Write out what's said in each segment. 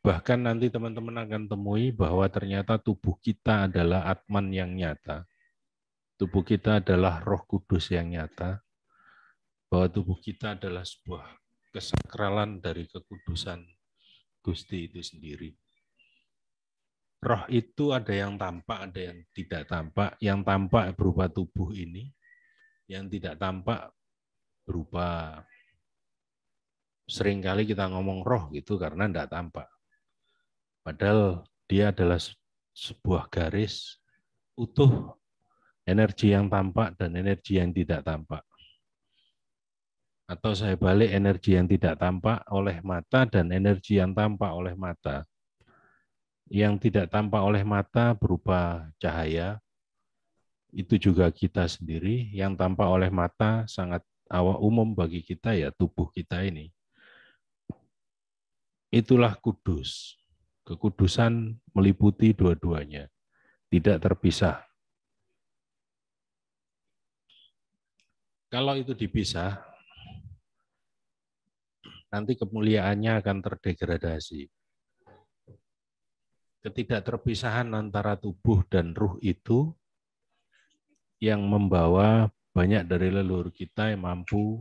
Bahkan nanti teman-teman akan temui bahwa ternyata tubuh kita adalah Atman yang nyata. Tubuh kita adalah Roh Kudus yang nyata. Bahwa tubuh kita adalah sebuah kesakralan dari kekudusan Gusti itu sendiri. Roh itu ada yang tampak, ada yang tidak tampak. Yang tampak berupa tubuh ini, yang tidak tampak berupa, seringkali kita ngomong roh gitu karena tidak tampak. Padahal dia adalah sebuah garis utuh, energi yang tampak dan energi yang tidak tampak. Atau saya balik, energi yang tidak tampak oleh mata dan energi yang tampak oleh mata. Yang tidak tampak oleh mata berupa cahaya, itu juga kita sendiri. Yang tampak oleh mata sangat umum bagi kita, ya tubuh kita ini. Itulah kudus. Kekudusan meliputi dua-duanya, tidak terpisah. Kalau itu dipisah, nanti kemuliaannya akan terdegradasi. Ketidakterpisahan antara tubuh dan ruh itu yang membawa banyak dari leluhur kita yang mampu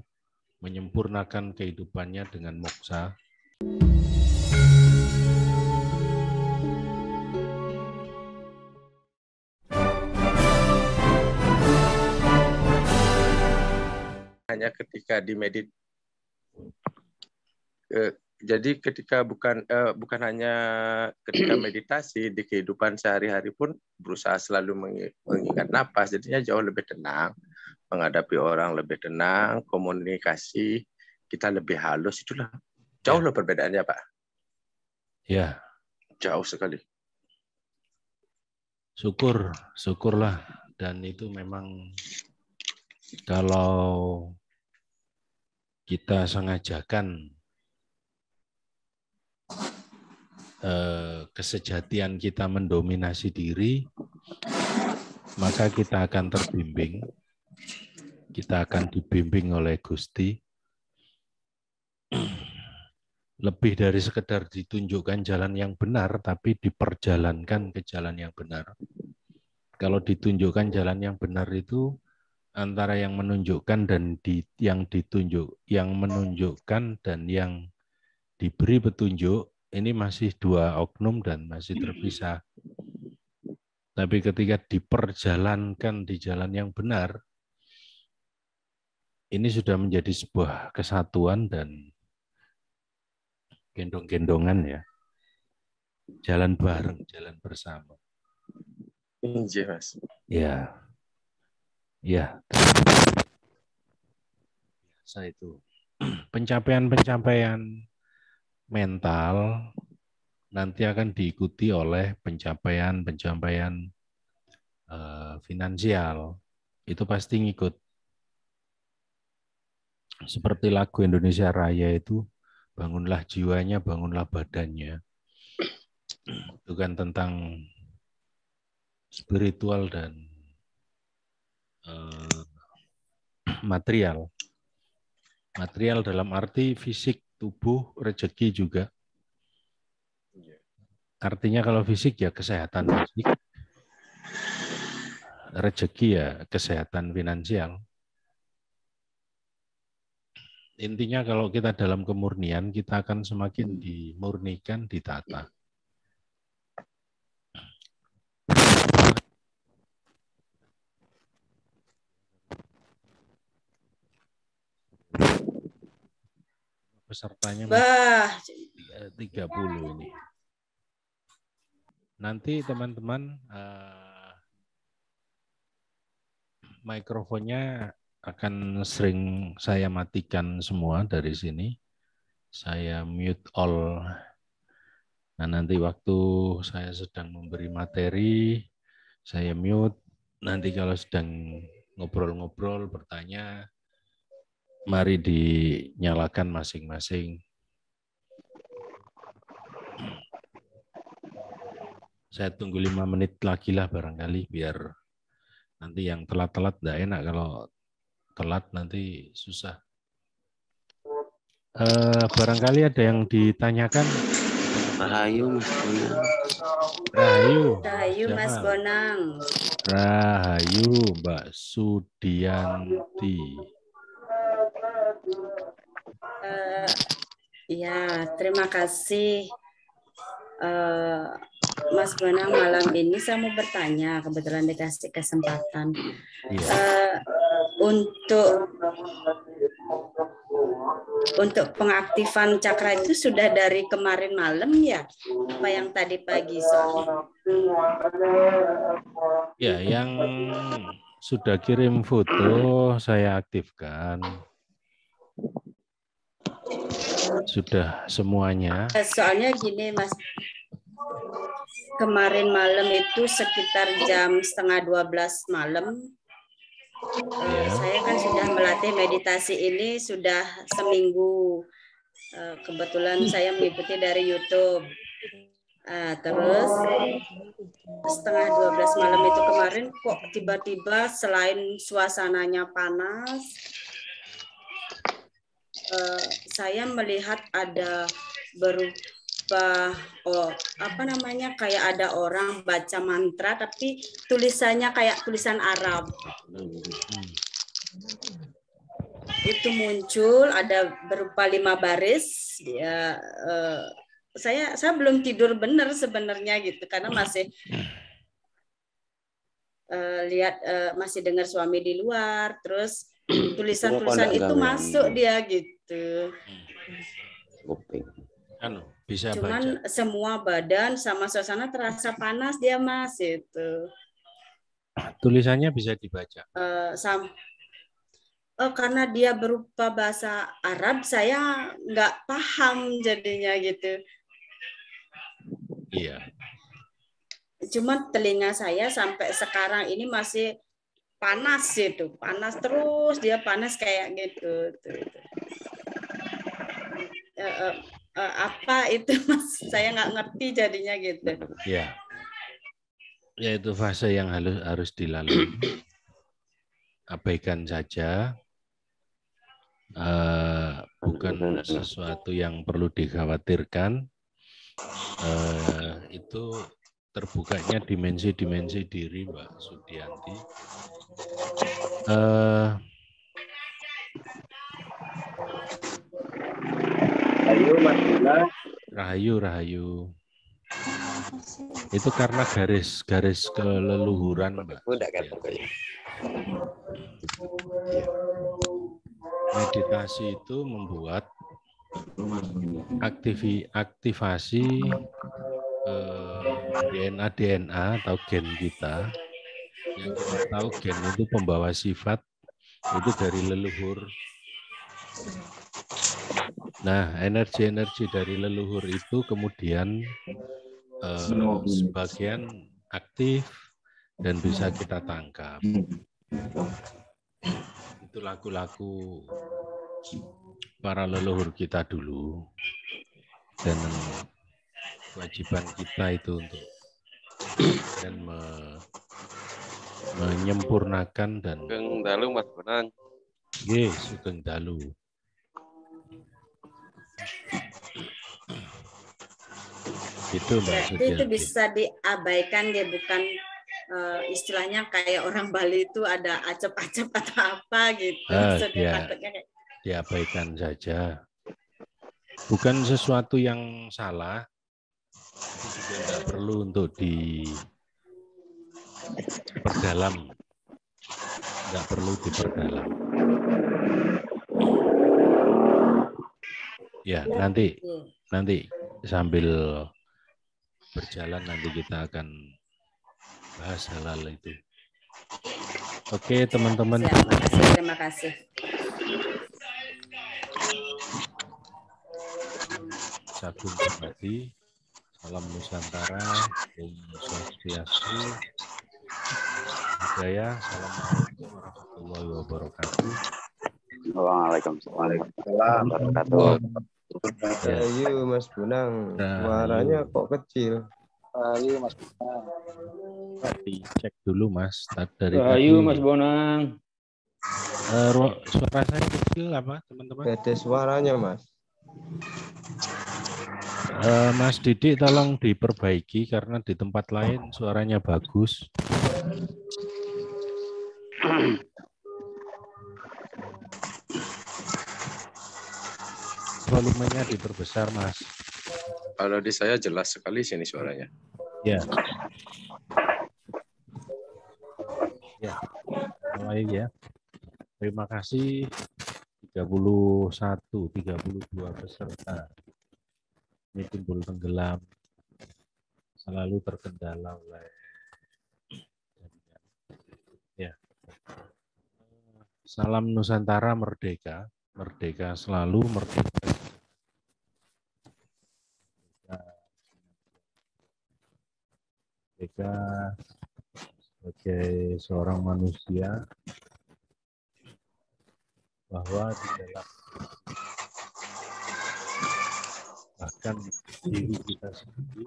menyempurnakan kehidupannya dengan moksa. Hanya ketika jadi ketika bukan hanya ketika meditasi, di kehidupan sehari-hari pun berusaha selalu mengingat napas, jadinya jauh lebih tenang, menghadapi orang lebih tenang, komunikasi kita lebih halus. Itulah jauh loh perbedaannya, Pak. Ya. Jauh sekali. Syukurlah, dan itu memang kalau kita sengajakan kesejatian kita mendominasi diri, maka kita akan terbimbing, kita akan dibimbing oleh Gusti. Lebih dari sekedar ditunjukkan jalan yang benar, tapi diperjalankan ke jalan yang benar. Kalau ditunjukkan jalan yang benar itu antara yang menunjukkan dan yang menunjukkan dan yang diberi petunjuk, ini masih dua oknum dan masih terpisah. Tapi ketika diperjalankan di jalan yang benar, ini sudah menjadi sebuah kesatuan dan gendong-gendongan, ya. Jalan bareng, jalan bersama. Iya, Mas. Ya. Ya. Biasa itu. Pencapaian-pencapaian mental nanti akan diikuti oleh pencapaian-pencapaian finansial. Itu pasti ngikut. Seperti lagu Indonesia Raya itu, bangunlah jiwanya, bangunlah badannya. Itu kan tentang spiritual dan material. Material dalam arti fisik, tubuh, rezeki juga. Artinya kalau fisik ya kesehatan fisik, rezeki ya kesehatan finansial. Intinya kalau kita dalam kemurnian, kita akan semakin dimurnikan, ditata. Pesertanya 30 ini. Nanti teman-teman mikrofonnya akan sering saya matikan semua dari sini. Saya mute all. Nah, nanti waktu saya sedang memberi materi, saya mute. Nanti kalau sedang ngobrol-ngobrol, bertanya, mari dinyalakan masing-masing. Saya tunggu 5 menit lagi lah barangkali, biar nanti yang telat-telat enggak enak. Kalau telat nanti susah. Barangkali ada yang ditanyakan. Rahayu Mas Bonang. Rahayu. Rahayu Mas Siapa? Bonang. Rahayu Mbak Sudianti. Ya, terima kasih. Mas Bonang, malam ini saya mau bertanya, kebetulan dikasih kesempatan. Iya. Untuk pengaktifan cakra itu sudah dari kemarin malam ya? Apa yang tadi pagi soalnya? Ya, yang sudah kirim foto saya aktifkan. Sudah semuanya. Soalnya gini Mas, kemarin malam itu sekitar jam 11:30 malam, saya kan sudah melatih meditasi ini sudah seminggu. Kebetulan saya mengikuti dari YouTube. Terus 11:30 malam itu kemarin kok tiba-tiba selain suasananya panas, saya melihat ada berupa kayak ada orang baca mantra tapi tulisannya kayak tulisan Arab. Itu muncul ada berupa 5 baris. Ya, saya belum tidur benar sebenarnya gitu karena masih lihat masih dengar suami di luar, terus tulisan-tulisan itu masuk dia gitu. Bisa cuman baca. Semua badan sama suasana terasa panas dia Mas itu. Tulisannya bisa dibaca. Karena dia berupa bahasa Arab, saya nggak paham jadinya gitu. Iya. Cuman telinga saya sampai sekarang ini masih panas itu, panas terus, dia panas kayak gitu. Apa itu Mas? Saya nggak ngerti jadinya gitu. Ya, ya itu fase yang harus dilalui. Abaikan saja. Bukan sesuatu yang perlu dikhawatirkan. Itu terbukanya dimensi-dimensi diri Mbak Sudianti. Rahayu. Itu karena garis keleluhuran Mbak. Meditasi itu membuat aktivasi DNA atau gen kita. Yang kita tahu gen itu pembawa sifat, itu dari leluhur. Nah, energi-energi dari leluhur itu kemudian sebagian aktif dan bisa kita tangkap. Itu laku-laku para leluhur kita dulu, dan kewajiban kita itu untuk dan menyempurnakan dan Sugeng dalu Mas Bonang. Nggih, sugeng dalu. Itu Mbak Sudianti. Itu bisa diabaikan ya, bukan istilahnya kayak orang Bali itu ada acap-acap atau apa gitu. Diabaikan saja. Bukan sesuatu yang salah, itu juga tidak perlu untuk diperdalam. Tidak perlu diperdalam. Ya, nanti sambil berjalan nanti kita akan bahas hal-hal itu. Oke, teman-teman. Terima kasih. Sagung Pribadi, salam Nusantara, Om Swastiastu, Budaya, assalamualaikum warahmatullahi wabarakatuh. Waalaikumsalam warahmatullahi wabarakatuh. Ayo Mas Bonang, suaranya kok kecil. Ayo Mas Bonang. Dicek dulu Mas. Dari ayo Mas Bonang. Suara saya kecil apa teman-teman? Ada suaranya Mas. Mas Didik tolong diperbaiki karena di tempat lain suaranya bagus. Volumenya diperbesar, Mas. Kalau di saya jelas sekali sini suaranya. Ya. Ya. Mulai ya. Terima kasih 31, 32 peserta. Ini timbul tenggelam, selalu terkendala oleh ya. Salam Nusantara merdeka, merdeka selalu merdeka. Merdeka sebagai seorang manusia, bahwa di dalam bahkan diri kita sendiri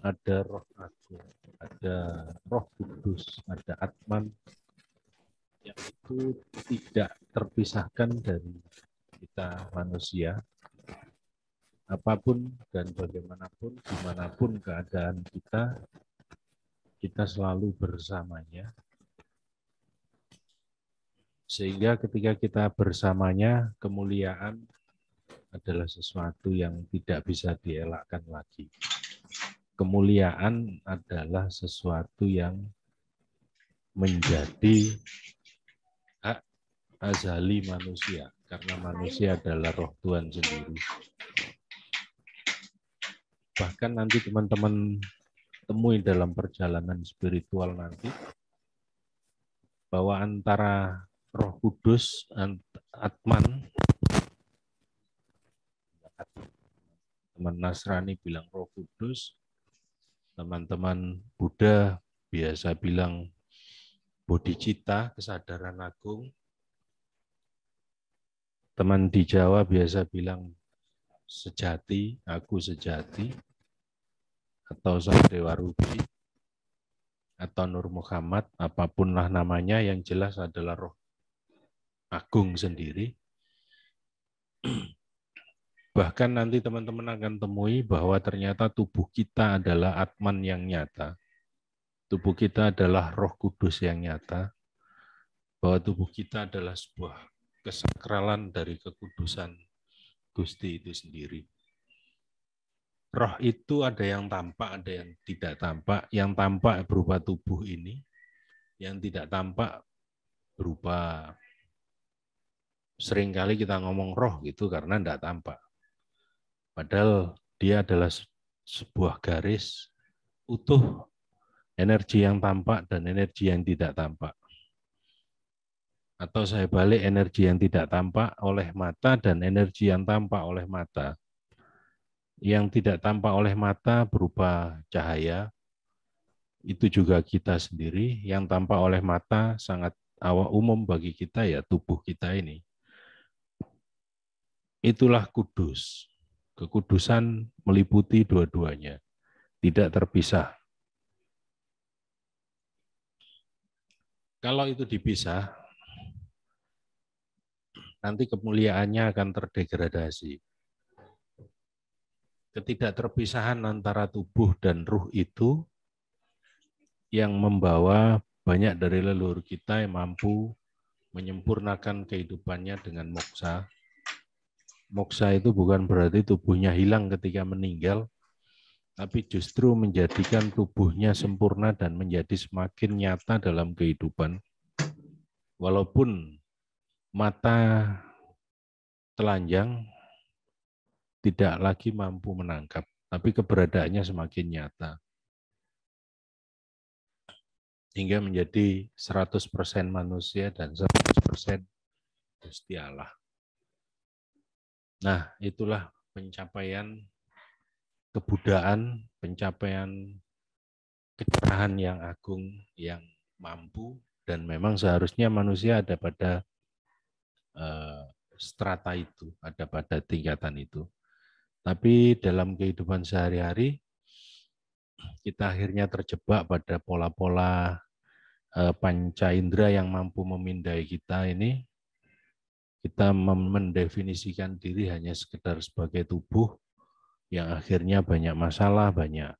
ada roh agung, ada roh kudus, ada Atman yang itu tidak terpisahkan dari kita manusia. Apapun dan bagaimanapun, dimanapun keadaan kita selalu bersamanya. Sehingga ketika kita bersamanya, kemuliaan adalah sesuatu yang tidak bisa dielakkan lagi. Kemuliaan adalah sesuatu yang menjadi hak azali manusia, karena manusia adalah roh Tuhan sendiri. Bahkan nanti teman-teman temui dalam perjalanan spiritual nanti, bahwa antara Roh Kudus, Atman, teman Nasrani bilang Roh Kudus, teman-teman Buddha biasa bilang bodhicitta, kesadaran agung, teman di Jawa biasa bilang sejati, aku sejati, atau Sang Dewa Rupi, atau Nur Muhammad, apapun lah namanya, yang jelas adalah roh agung sendiri. Bahkan nanti teman-teman akan temui bahwa ternyata tubuh kita adalah Atman yang nyata. Tubuh kita adalah Roh Kudus yang nyata. Bahwa tubuh kita adalah sebuah kesakralan dari kekudusan Gusti itu sendiri. Roh itu ada yang tampak, ada yang tidak tampak. Yang tampak berupa tubuh ini, yang tidak tampak berupa, seringkali kita ngomong roh gitu karena tidak tampak. Padahal dia adalah sebuah garis utuh, energi yang tampak dan energi yang tidak tampak. Atau saya balik, energi yang tidak tampak oleh mata dan energi yang tampak oleh mata. Yang tidak tampak oleh mata berupa cahaya, itu juga kita sendiri. Yang tampak oleh mata sangat umum bagi kita, ya tubuh kita ini. Itulah kudus. Kekudusan meliputi dua-duanya, tidak terpisah. Kalau itu dipisah, nanti kemuliaannya akan terdegradasi. Ketidakterpisahan antara tubuh dan ruh itu yang membawa banyak dari leluhur kita yang mampu menyempurnakan kehidupannya dengan moksa. Moksa itu bukan berarti tubuhnya hilang ketika meninggal, tapi justru menjadikan tubuhnya sempurna dan menjadi semakin nyata dalam kehidupan. Walaupun mata telanjang tidak lagi mampu menangkap, tapi keberadaannya semakin nyata. Hingga menjadi 100% manusia dan 100% Gusti Allah. Nah, itulah pencapaian kebudayaan, pencapaian kecerahan yang agung, yang mampu, dan memang seharusnya manusia ada pada strata itu, ada pada tingkatan itu. Tapi dalam kehidupan sehari-hari, kita akhirnya terjebak pada pola-pola panca indera yang mampu memindai kita ini, kita mendefinisikan diri hanya sekedar sebagai tubuh yang akhirnya banyak masalah, banyak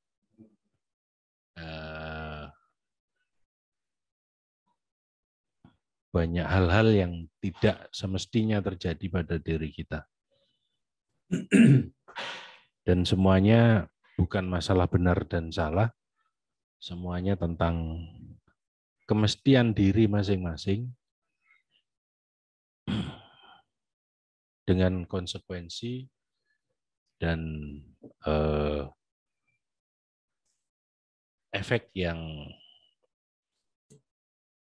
hal-hal yang tidak semestinya terjadi pada diri kita. Dan semuanya bukan masalah benar dan salah, semuanya tentang kemestian diri masing-masing dengan konsekuensi dan efek yang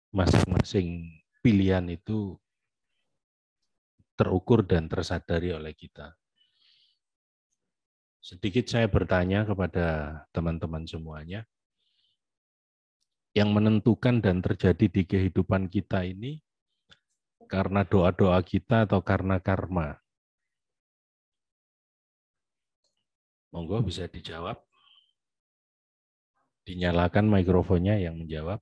masing-masing pilihan itu terukur dan tersadari oleh kita. Sedikit saya bertanya kepada teman-teman semuanya, yang menentukan dan terjadi di kehidupan kita ini karena doa-doa kita atau karena karma? Monggo bisa dijawab. Dinyalakan mikrofonnya yang menjawab.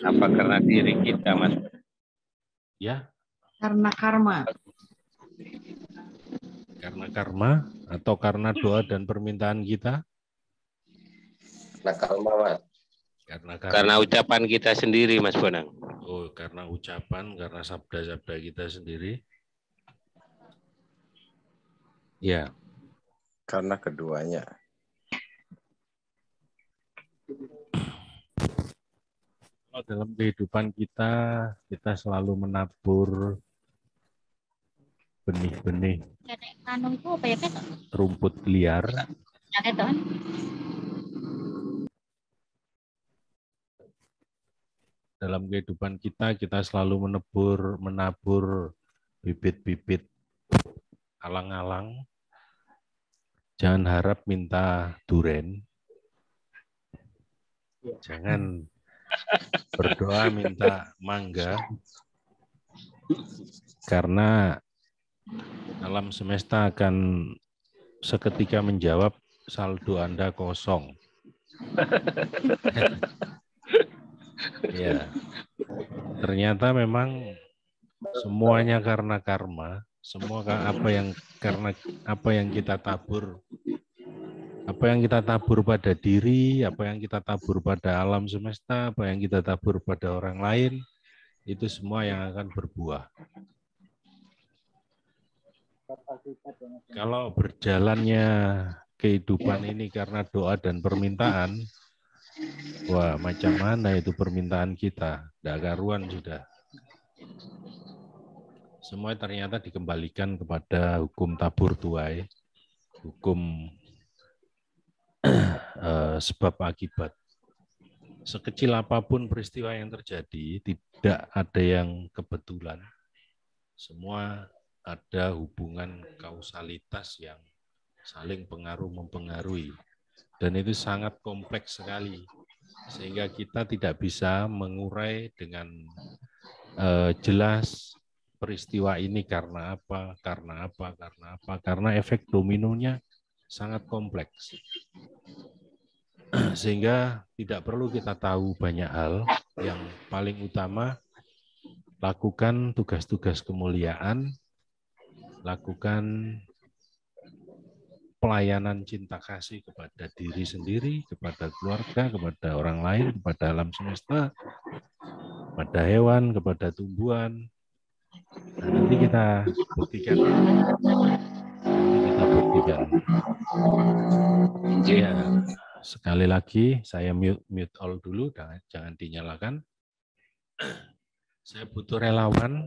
Apa karena diri kita, Mas? Ya. Karena karma. Karena karma atau karena doa dan permintaan kita? Karena karma, Mas. Karena ucapan kita sendiri, Mas Bonang. Oh, karena ucapan, karena sabda-sabda kita sendiri. Ya. Karena keduanya. Kalau dalam kehidupan kita selalu menabur benih-benih rumput liar. Dalam kehidupan kita selalu menabur bibit-bibit alang-alang. Jangan harap minta duren. Jangan berdoa minta mangga. Karena alam semesta akan seketika menjawab saldo Anda kosong. Ya. Ternyata memang semuanya karena karma, semua karena apa yang kita tabur. Apa yang kita tabur pada diri, apa yang kita tabur pada alam semesta, apa yang kita tabur pada orang lain, itu semua yang akan berbuah. Kalau berjalannya kehidupan ini karena doa dan permintaan, wah macam mana itu permintaan kita, tidak karuan sudah. Semua ternyata dikembalikan kepada hukum tabur tuai, hukum sebab akibat. Sekecil apapun peristiwa yang terjadi, tidak ada yang kebetulan. Semua ada hubungan kausalitas yang saling pengaruh-mempengaruhi. Dan itu sangat kompleks sekali. Sehingga kita tidak bisa mengurai dengan jelas peristiwa ini karena apa, karena efek dominonya sangat kompleks. Sehingga tidak perlu kita tahu banyak hal. Yang paling utama, lakukan tugas-tugas kemuliaan, lakukan pelayanan cinta kasih kepada diri sendiri, kepada keluarga, kepada orang lain, kepada alam semesta, kepada hewan, kepada tumbuhan. Nah, nanti kita buktikan. Ya, sekali lagi saya mute all dulu, jangan dinyalakan. Saya butuh relawan.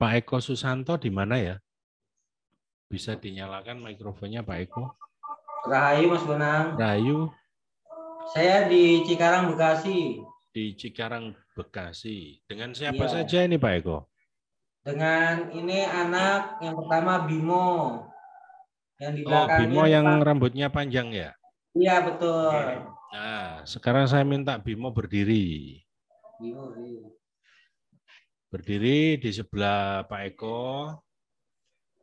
Pak Eko Susanto di mana ya? Bisa dinyalakan mikrofonnya Pak Eko. Rahayu Mas Bonang. Rahayu. Saya di Cikarang, Bekasi. Di Cikarang, Bekasi. Dengan siapa saja ini Pak Eko? Dengan ini anak yang pertama Bimo. Yang di belakangnya. Bimo yang rambutnya panjang ya? Iya betul. Nah, sekarang saya minta Bimo berdiri. Bimo, iya. Berdiri di sebelah Pak Eko,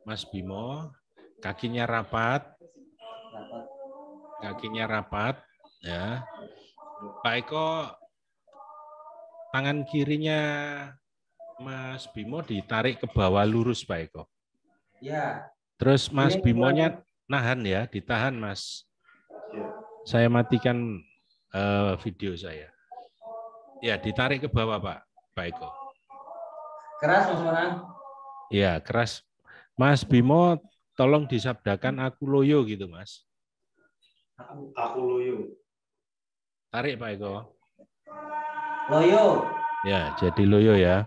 Mas Bimo. Kakinya rapat. Kakinya rapat. Ya. Pak Eko, tangan kirinya Mas Bimo ditarik ke bawah lurus, Pak Eko. Ya. Terus Mas Ini Bimonya nahan ya, ditahan Mas. Saya matikan video saya. Ya, ditarik ke bawah Pak Eko. keras Mas Bonang. Ya, keras. Mas Bimo, tolong disabdakan aku loyo gitu, Mas. Aku loyo. Tarik Pak Eko. Loyo. Ya, jadi loyo ya.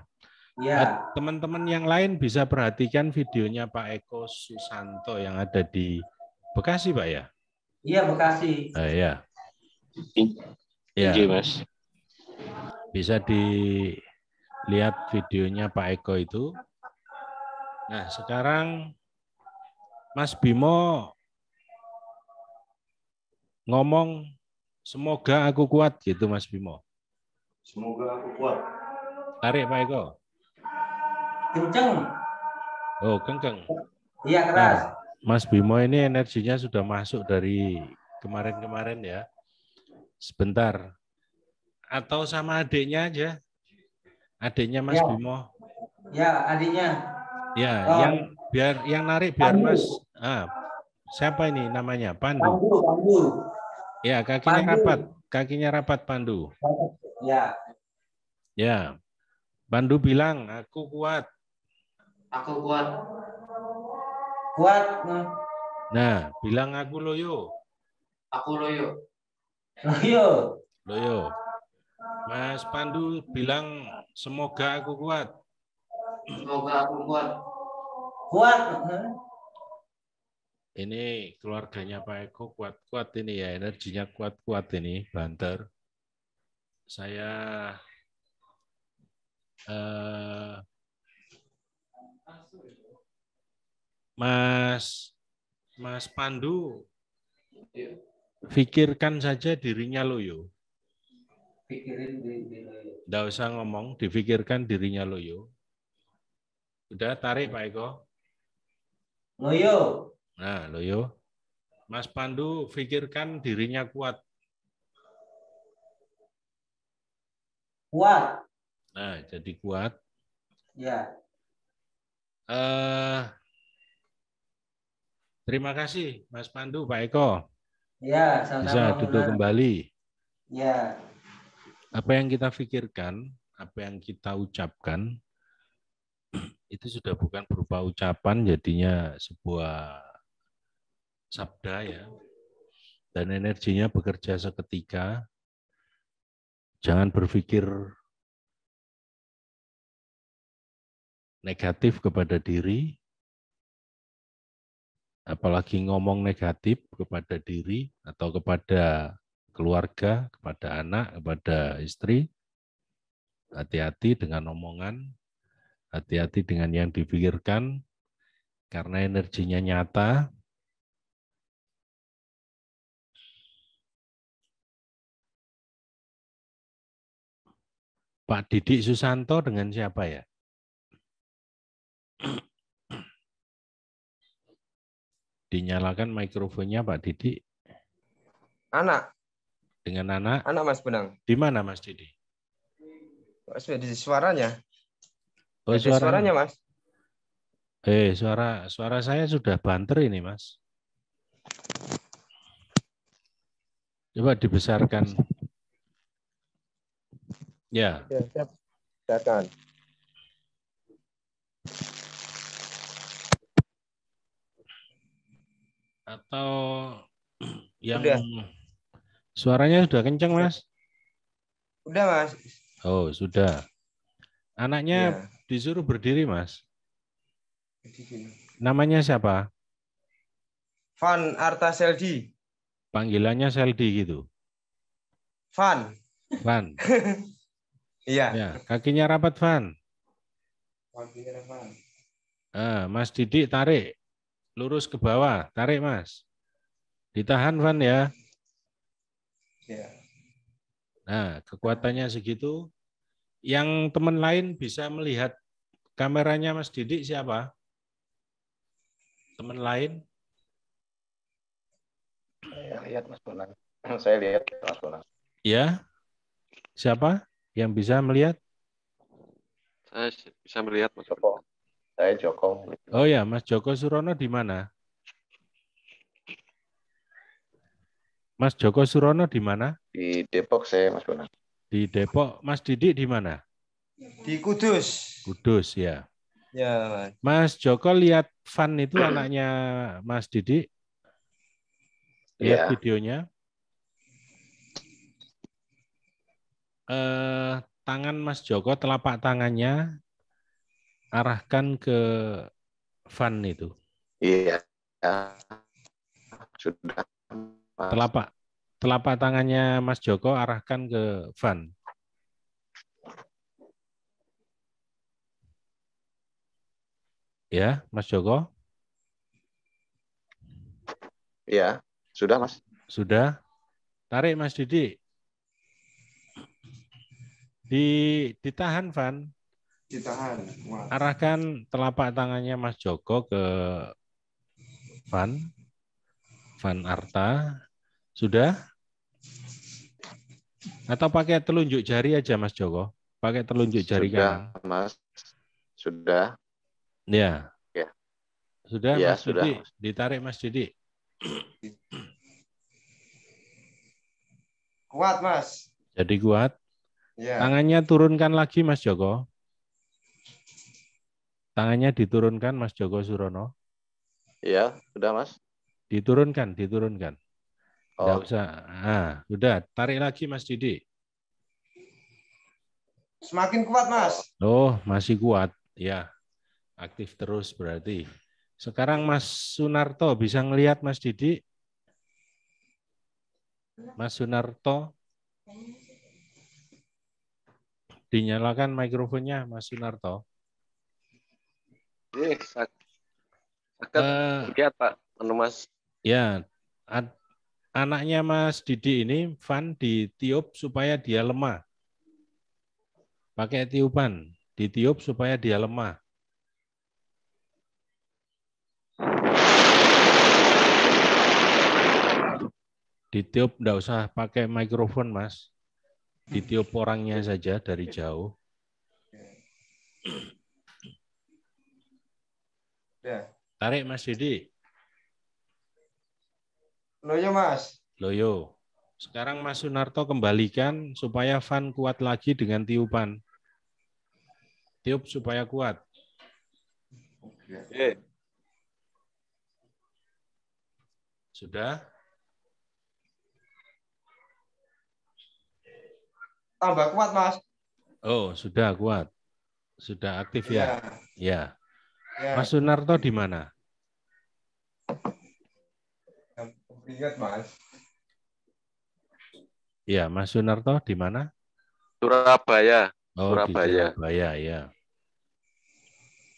Ya. Teman-teman yang lain bisa perhatikan videonya Pak Eko Susanto yang ada di Bekasi, Pak ya? Iya, Bekasi. Ya. Iya, Ya. Mas. Bisa dilihat videonya Pak Eko itu. Nah, sekarang Mas Bimo ngomong, semoga aku kuat gitu Mas Bimo. Semoga aku kuat. Tarik Pak Eko. Kenceng. Oh, kenceng. Iya, keras. Nah, Mas Bimo ini energinya sudah masuk dari kemarin-kemarin ya. Sebentar. Atau sama adiknya aja. Adiknya Mas Ya. Bimo. Ya, adiknya. Ya, Oh. yang narik biar Pandu. Mas. Siapa ini namanya? Pandu. Pandu. Ya, kakinya Pandu. rapat. Kakinya rapat Pandu. Ya. Ya. Pandu bilang, aku kuat. Aku kuat. Kuat. Nah, bilang aku loyo. Aku loyo. Loyo. Loyo. Mas Pandu bilang, semoga aku kuat. Semoga aku kuat. Kuat. Ini keluarganya Pak Eko kuat-kuat ini ya, energinya kuat-kuat ini, banter. Saya Mas Pandu, pikirkan saja dirinya loyo. Pikirin di loyo. Nggak usah ngomong, difikirkan dirinya loyo. Udah tarik Pak Eko. Loyo. Nah, loyo. Mas Pandu, pikirkan dirinya kuat. Kuat. Nah, jadi kuat. Ya. Terima kasih, Mas Pandu, Pak Eko. Ya, sama-sama. Bisa duduk kembali. Ya. Apa yang kita pikirkan, apa yang kita ucapkan, itu sudah bukan berupa ucapan, jadinya sebuah sabda ya. Dan energinya bekerja seketika. Jangan berpikir negatif kepada diri, apalagi ngomong negatif kepada diri atau kepada keluarga, kepada anak, kepada istri. Hati-hati dengan omongan, hati-hati dengan yang dipikirkan, karena energinya nyata. Pak Didik Susanto dengan siapa ya? Dinyalakan mikrofonnya Pak Didik. Anak. Dengan anak? Anak Mas Bonang. Di mana Mas Didi? Mas, di suaranya. Oh, suaranya Mas. Suara saya sudah banter ini Mas. Coba dibesarkan. Ya. Ya, siap. Silakan. Atau yang udah. Suaranya sudah kencang Mas? Udah Mas. Oh, sudah. Anaknya ya. Disuruh berdiri Mas. Namanya siapa? Van Arta Seldi. Panggilannya Seldi gitu. Van. Iya. Ya, kakinya rapat Van. Kakinya rapat. Mas Didik tarik. Lurus ke bawah, tarik Mas. Ditahan Van ya. Ya. Nah, kekuatannya segitu. Yang teman lain bisa melihat kameranya Mas Didik siapa? Teman lain? Saya lihat Mas Bonang. Saya lihat Mas Bonang. Ya, siapa yang bisa melihat? Saya bisa melihat Mas. Joko. Saya Joko. Oh ya, Mas Joko Surono di mana? Mas Joko Surono di mana? Di Depok saya Mas Bonang. Di Depok. Mas Didik di mana? Di Kudus. Kudus ya. Ya, Mas Joko lihat Van itu anaknya Mas Didik? Lihat Iya. videonya. Tangan Mas Joko, telapak tangannya arahkan ke Van itu. Iya. Sudah. Mas. Telapak tangannya Mas Joko arahkan ke Van. Ya, Mas Joko? Iya. Sudah Mas. Sudah. Tarik Mas Didik. Ditahan, Van. ditahan. Arahkan telapak tangannya Mas Joko ke Van Arta. Sudah? Atau pakai telunjuk jari aja Mas Joko? Pakai telunjuk jari Sudah, kanan. Mas. Sudah. Ya. Ya. Sudah, Ya, Mas sudah, Didik. Mas. Ditarik Mas Didik. Kuat, Mas. Jadi kuat. Ya. Tangannya turunkan lagi Mas Joko. Tangannya diturunkan Mas Joko Surono. Iya, sudah Mas. Diturunkan. Nggak Oh, usah. Nah, udah. Tarik lagi Mas Didik. Semakin kuat, Mas. Oh, masih kuat. Ya, aktif terus berarti. Sekarang Mas Sunarto bisa ngelihat Mas Didik? Mas Sunarto? Dinyalakan mikrofonnya Mas Sunarto. Ini sakit lihat Pak, Mas. Ya, anaknya Mas Didi ini Van ditiup supaya dia lemah. Pakai tiupan, ditiup supaya dia lemah. Ditiup enggak usah pakai mikrofon, Mas. Ditiup orangnya saja dari jauh. Tarik Mas Didi. Loyo, Mas. Loyo. Sekarang Mas Sunarto kembalikan supaya Van kuat lagi dengan tiupan. Tiup supaya kuat. Oke. Sudah? Tambah kuat, Mas. Oh, sudah kuat. Sudah aktif ya? Ya. Ya. Mas Sunarto di mana? Ingat, Mas. Ya, Mas Sunarto di mana? Surabaya. Oh, Surabaya. di Surabaya, ya.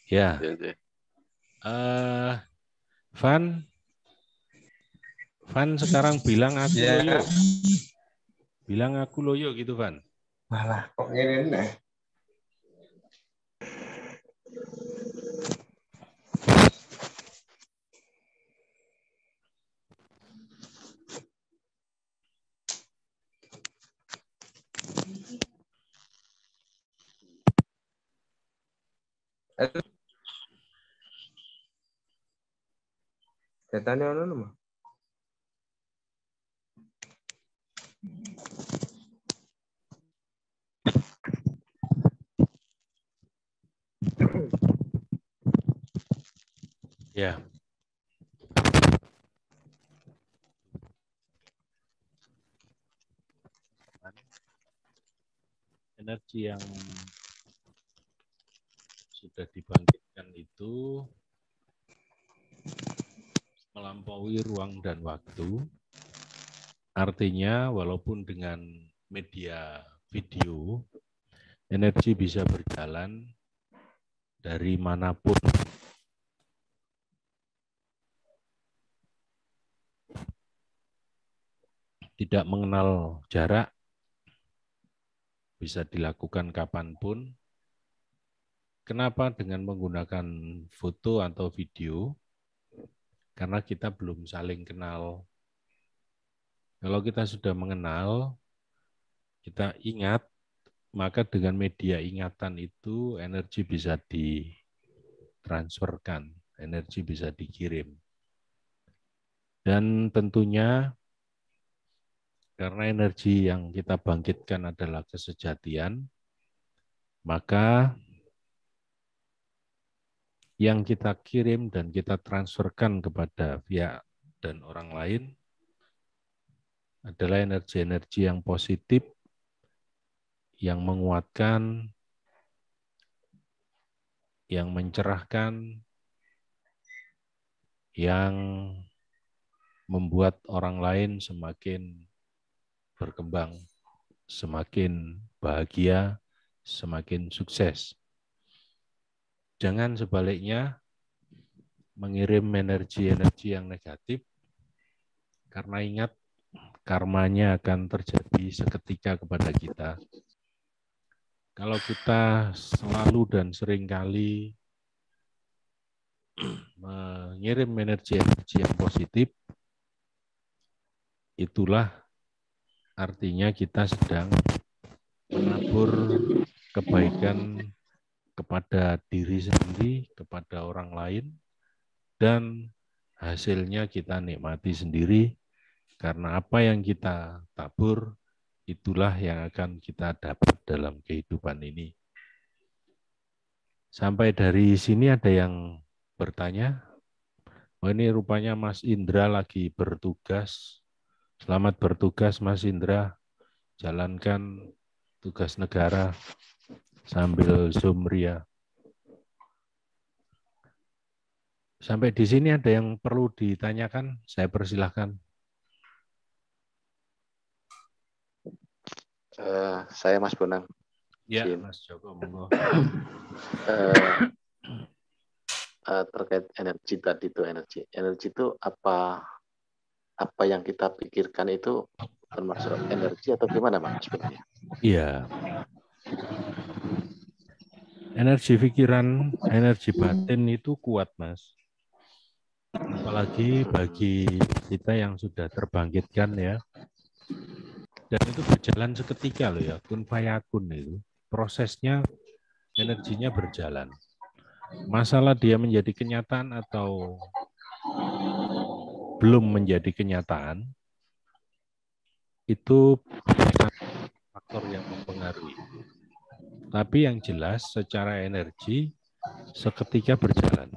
Ya. Van sekarang bilang aku loyo. Bilang aku loyo gitu, Van. Malah kok ngene nih. Katanya ono nama. Ya. Energi yang sudah dibangkitkan itu melampaui ruang dan waktu. Artinya walaupun dengan media video, energi bisa berjalan dari manapun. Tidak mengenal jarak, bisa dilakukan kapanpun. Kenapa dengan menggunakan foto atau video? Karena kita belum saling kenal Kalau kita sudah mengenal, kita ingat, maka dengan media ingatan itu energi bisa ditransferkan, energi bisa dikirim. Dan tentunya karena energi yang kita bangkitkan adalah kesejatian, maka yang kita kirim dan kita transferkan kepada pihak dan orang lain adalah energi-energi yang positif, yang menguatkan, yang mencerahkan, yang membuat orang lain semakin berkembang, semakin bahagia, semakin sukses. Jangan sebaliknya mengirim energi-energi yang negatif, karena ingat karmanya akan terjadi seketika kepada kita. Kalau kita selalu dan seringkali mengirim energi-energi yang positif, itulah artinya kita sedang menabur kebaikan kepada diri sendiri, kepada orang lain, dan hasilnya kita nikmati sendiri, karena apa yang kita tabur, itulah yang akan kita dapat dalam kehidupan ini. Sampai dari sini ada yang bertanya? Oh, ini rupanya Mas Indra lagi bertugas. Selamat bertugas Mas Indra. Jalankan tugas negara sambil Zoom ria. Sampai di sini ada yang perlu ditanyakan? Saya persilahkan. Saya Mas Bonang. Ya, Mas Joko, monggo. Terkait energi tadi itu energi itu apa yang kita pikirkan itu termasuk energi atau gimana Mas sebenarnya? Iya. Energi pikiran, energi batin itu kuat, Mas. Apalagi bagi kita yang sudah terbangkitkan ya. Dan itu berjalan seketika loh ya, kun fayakun itu. Prosesnya, energinya berjalan. Masalah dia menjadi kenyataan atau belum menjadi kenyataan, itu faktor yang mempengaruhi. Tapi yang jelas secara energi seketika berjalan.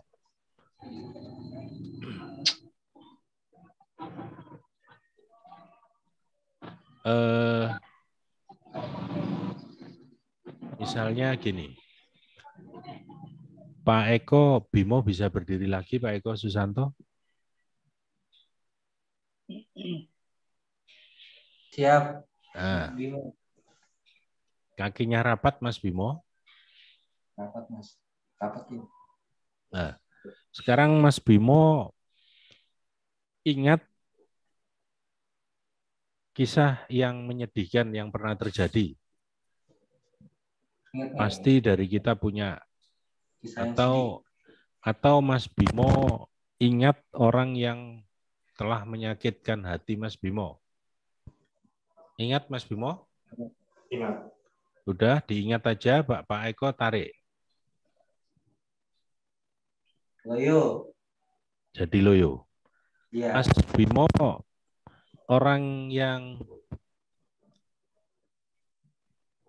Misalnya gini, Pak Eko Bimo bisa berdiri lagi, Pak Eko Susanto? Siap. Nah, Bimo. kakinya rapat, Mas Bimo? Rapat, Mas. Rapat ini. Nah, sekarang Mas Bimo ingat kisah yang menyedihkan yang pernah terjadi. Pasti dari kita punya. Atau Mas Bimo ingat orang yang telah menyakitkan hati Mas Bimo. Ingat Mas Bimo? Ingat. Udah diingat aja, Pak Eko tarik. Loyo. Jadi loyo. Ya. Mas Bimo orang yang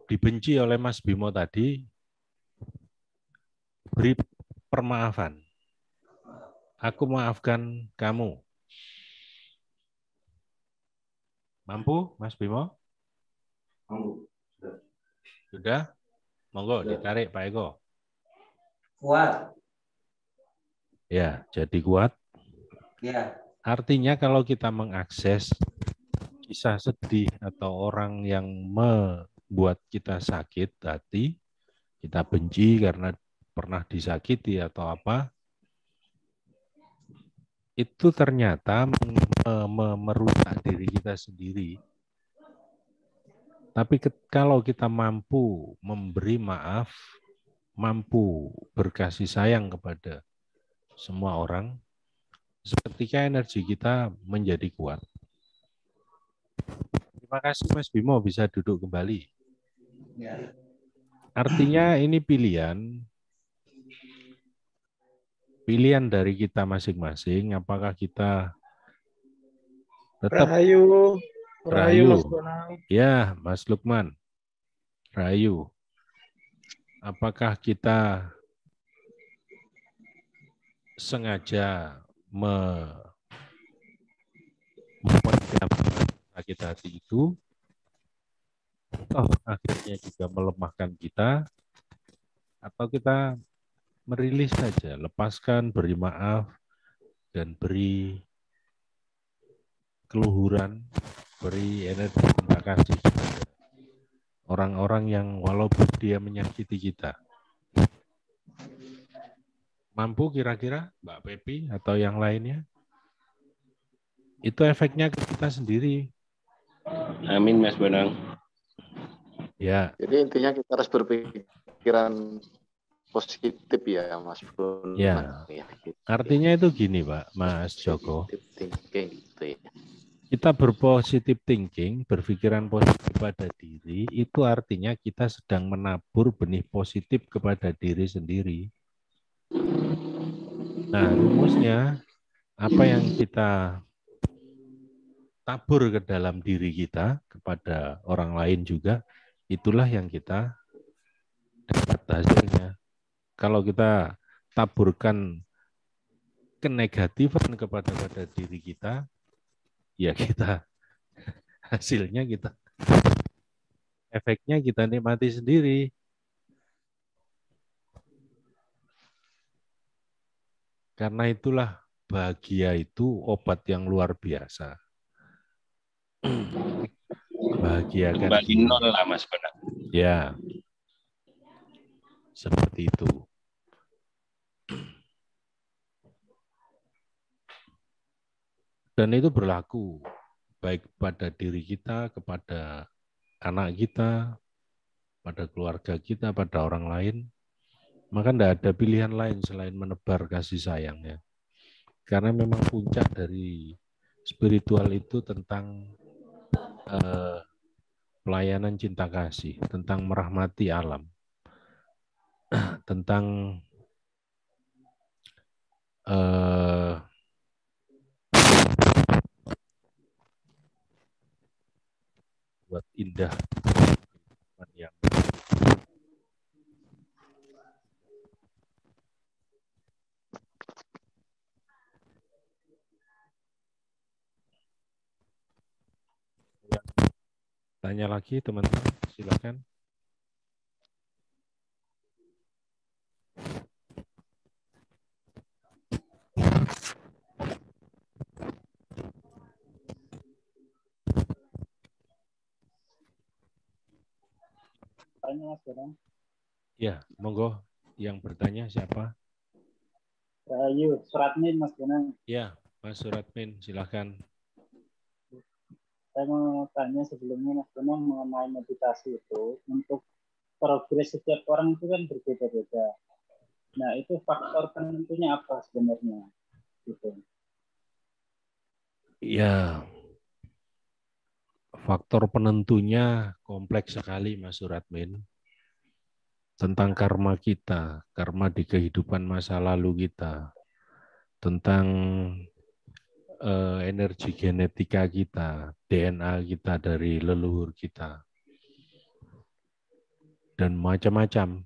dibenci oleh Mas Bimo tadi beri permaafan. Aku maafkan kamu. Mampu, Mas Bimo? Mampu. Sudah? Monggo ditarik Pak Eko. Kuat. Ya, jadi kuat. Ya. Artinya kalau kita mengakses kisah sedih atau orang yang membuat kita sakit hati, kita benci karena pernah disakiti atau apa, itu ternyata merusak diri kita sendiri. Tapi kalau kita mampu memberi maaf, mampu berkasih sayang kepada semua orang, seketika energi kita menjadi kuat. Terima kasih Mas Bimo, bisa duduk kembali. Ya. Artinya ini pilihan dari kita masing-masing, apakah kita tetap Rahayu Mas Rahayu. Bonang. Ya, Mas Lukman. Rahayu. Apakah kita sengaja memendam sakit hati itu, atau akhirnya juga melemahkan kita, atau kita merilis saja, lepaskan, beri maaf, dan beri keluhuran, beri energi terima kasih kepada orang-orang yang walaupun dia menyakiti kita. Mampu kira-kira Mbak Pepi atau yang lainnya? Itu efeknya ke kita sendiri. Amin Mas Bonang. Ya. Jadi intinya kita harus berpikiran positif ya Mas Bonang. Ya. Artinya itu gini Pak, Mas Joko. Thinking gitu ya. Kita berpositif thinking, berpikiran positif pada diri, itu artinya kita sedang menabur benih positif kepada diri sendiri. Nah, rumusnya, apa yang kita tabur ke dalam diri kita, kepada orang lain juga, itulah yang kita dapat hasilnya. Kalau kita taburkan kenegatifan kepada diri kita, ya kita hasilnya kita efeknya kita nikmati sendiri. Karena itulah bahagia itu obat yang luar biasa. Bahagiakan Kembali diri. nol lah Mas Bonang. Ya, seperti itu. Dan itu berlaku baik pada diri kita, kepada anak kita, pada keluarga kita, pada orang lain. Maka tidak ada pilihan lain selain menebar kasih sayangnya. Karena memang puncak dari spiritual itu tentang pelayanan cinta kasih, tentang merahmati alam, tentang buat indah yang tanya lagi teman-teman, silakan. Tanya Mas Bonang. Ya, monggo yang bertanya siapa? Rahayu, Suratmin Mas Bonang. Ya, Mas Suratmin, silakan. Saya mau tanya sebelumnya Mas Bonang mengenai meditasi itu, untuk progres setiap orang itu kan berbeda-beda. Nah, itu faktor penentunya apa sebenarnya? Gitu. Ya, faktor penentunya kompleks sekali Mas Suratmin. Tentang karma kita, karma di kehidupan masa lalu kita, tentang energi genetika kita, DNA kita dari leluhur kita, dan macam-macam.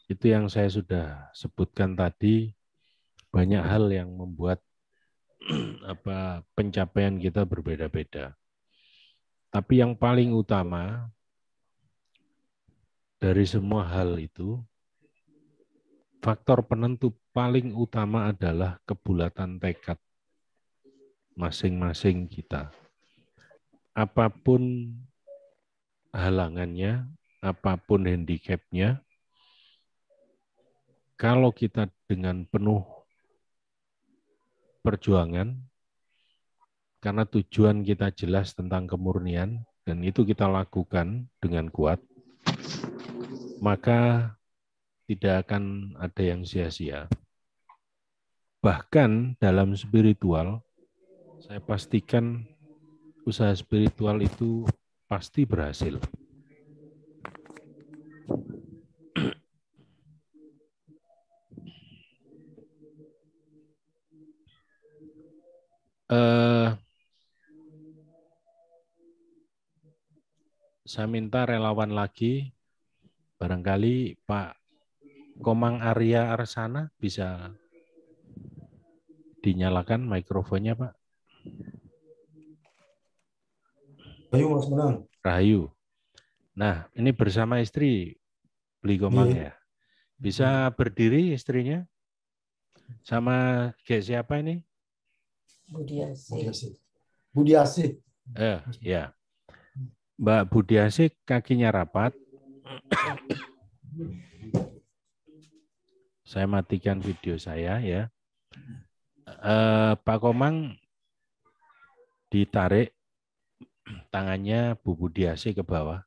Itu yang saya sudah sebutkan tadi, banyak hal yang membuat pencapaian kita berbeda-beda. Tapi yang paling utama dari semua hal itu, faktor penentu paling utama adalah kebulatan tekad masing-masing kita. Apapun halangannya, apapun handicapnya, kalau kita dengan penuh perjuangan, karena tujuan kita jelas tentang kemurnian, dan itu kita lakukan dengan kuat, maka tidak akan ada yang sia-sia. Bahkan dalam spiritual, saya pastikan usaha spiritual itu pasti berhasil. Saya minta relawan lagi, barangkali Pak Komang Arya Arsana bisa dinyalakan mikrofonnya, Pak. Rahayu Mas Bonang. Rahayu. Nah, ini bersama istri Beli Komang ya. Bisa berdiri istrinya? Sama kayak siapa ini? Budiasih. Budiasih. Ya. Mbak Budiasih kakinya rapat. Saya matikan video saya ya. Pak Komang ditarik tangannya Bu Budiasih ke bawah.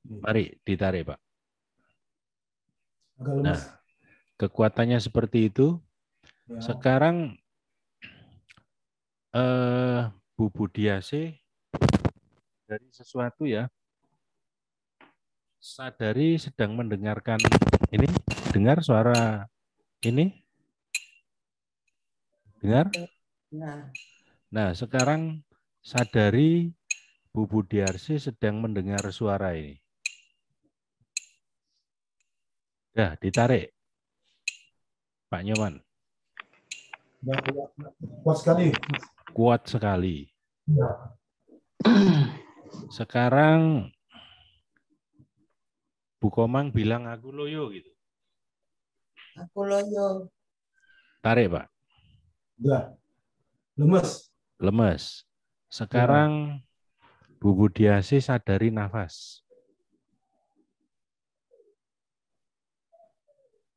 Mari ditarik, Pak. Nah, kekuatannya seperti itu. Ya. Sekarang Bu Budiasih dari sesuatu ya. Sadari sedang mendengarkan ini. Dengar suara ini? Dengar? Nah, sekarang sadari Bu Budiasih sedang mendengar suara ini. Ya, ditarik. Pak Nyoman. Kuat sekali. Kuat sekali. Ya. Sekarang Bu Komang bilang aku loyo gitu. Aku loyo. Tarik, Pak. Ya. Lemes. Lemes. Sekarang ya. Bu Budiasih sadari nafas.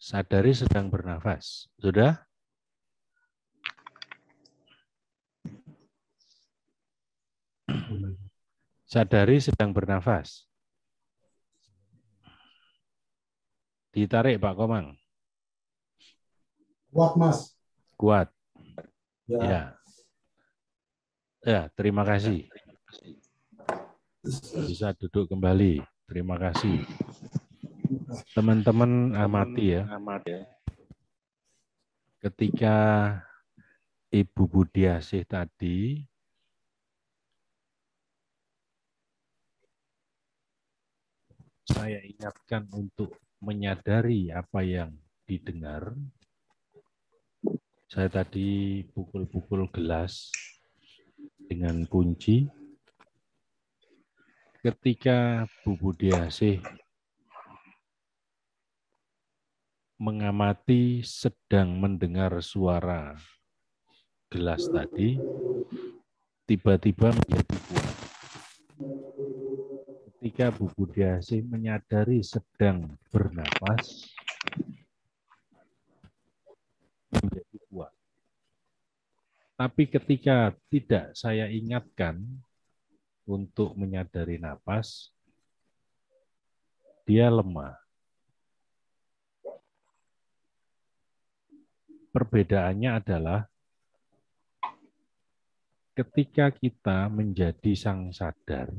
Sadari sedang bernafas. Sudah? Sadari sedang bernafas. Ditarik, Pak Komang. Kuat, Mas. Kuat. Ya. Ya. Ya, terima kasih. Bisa duduk kembali. Terima kasih. Teman-teman amati ya. Ketika Ibu Budiasih tadi saya ingatkan untuk menyadari apa yang didengar. Saya tadi pukul-pukul gelas dengan kunci. Ketika Bu Budiasih mengamati sedang mendengar suara gelas tadi, tiba-tiba menjadi kuat. Ketika Bu Budiasih menyadari sedang bernapas, menjadi kuat. Tapi ketika tidak saya ingatkan untuk menyadari napas, dia lemah. Perbedaannya adalah ketika kita menjadi sang sadar,